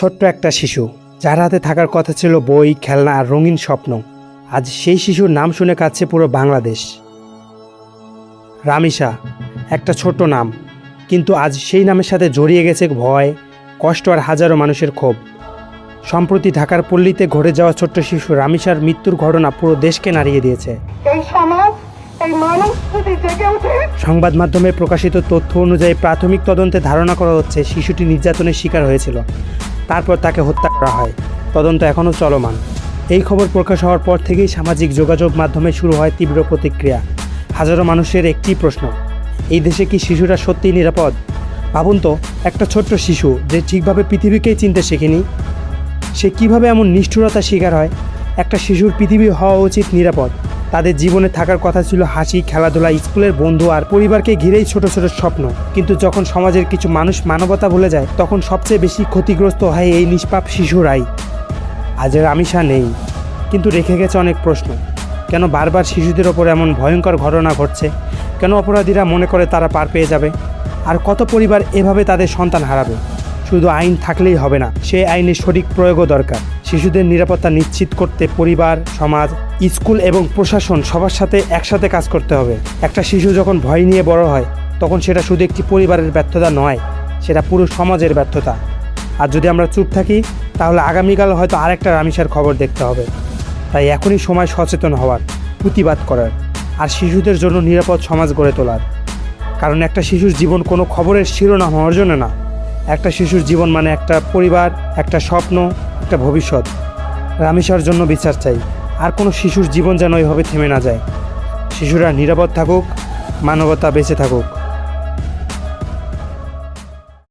ছোট্ট একটা শিশু যার হাতে থাকার কথা ছিল বই, খেলনা আর রঙিন স্বপ্ন। আজ সেই শিশুর নাম শুনে কাঁদছে পুরো বাংলাদেশ। রামিসা, একটা ছোট্ট নাম, কিন্তু আজ সেই নামের সাথে জড়িয়ে গেছে ভয়, কষ্ট আর হাজারো মানুষের ক্ষোভ। সম্প্রতি ঢাকার পল্লীতে ঘটে যাওয়া ছোট্ট শিশু রামিসার মৃত্যুর ঘটনা পুরো দেশকে নাড়িয়ে দিয়েছে। সংবাদ মাধ্যমে প্রকাশিত তথ্য অনুযায়ী প্রাথমিক তদন্তে ধারণা করা হচ্ছে শিশুটি নির্যাতনের শিকার হয়েছিল, তারপর তাকে হত্যা করা হয়। তদন্ত এখনও চলমান। এই খবর প্রকাশ হওয়ার পর থেকেই সামাজিক যোগাযোগ মাধ্যমে শুরু হয় তীব্র প্রতিক্রিয়া। হাজারো মানুষের একটি প্রশ্ন, এই দেশে কি শিশুরা সত্যিই নিরাপদ? ভাবুন তো, একটা ছোট্ট শিশু যে ঠিকভাবে পৃথিবীকেই চিনতে শেখেনি, সে কিভাবে এমন নিষ্ঠুরতার শিকার হয়? একটা শিশুর পৃথিবী হওয়া উচিত নিরাপদ। তাদের জীবনে থাকার কথা ছিল হাসি, খেলাধুলা, স্কুলের বন্ধু আর পরিবারকে ঘিরেই ছোট ছোট স্বপ্ন। কিন্তু যখন সমাজের কিছু মানুষ মানবতা ভুলে যায়, তখন সবচেয়ে বেশি ক্ষতিগ্রস্ত হয় এই নিষ্পাপ শিশুরাই। আজ রামিসা নেই, কিন্তু রেখে গেছে অনেক প্রশ্ন। কেন বারবার শিশুদের ওপর এমন ভয়ঙ্কর ঘটনা ঘটছে? কেন অপরাধীরা মনে করে তারা পার পেয়ে যাবে? আর কত পরিবার এভাবে তাদের সন্তান হারাবে? শুধু আইন থাকলেই হবে না, সেই আইনের সঠিক প্রয়োগও দরকার। শিশুদের নিরাপত্তা নিশ্চিত করতে পরিবার, সমাজ, স্কুল এবং প্রশাসন সবার সাথে একসাথে কাজ করতে হবে। একটা শিশু যখন ভয় নিয়ে বড় হয়, তখন সেটা শুধু একটি পরিবারের ব্যর্থতা নয়, সেটা পুরো সমাজের ব্যর্থতা। আর যদি আমরা চুপ থাকি, তাহলে আগামীকাল হয়তো আরেকটা রামিসার খবর দেখতে হবে। তাই এখনই সময় সচেতন হওয়ার, প্রতিবাদ করার আর শিশুদের জন্য নিরাপদ সমাজ গড়ে তোলার। কারণ একটা শিশুর জীবন কোনো খবরের শিরোনাম হওয়ার জন্য না। একটা শিশুর জীবন মানে একটা পরিবার, একটা স্বপ্ন, একটা ভবিষ্যৎ। রামিসার জন্য বিচার চাই। আর কোনো শিশুর জীবন যেন এইভাবে থেমে না যায়। শিশুরা নিরাপদ থাকুক, মানবতা বেঁচে থাকুক।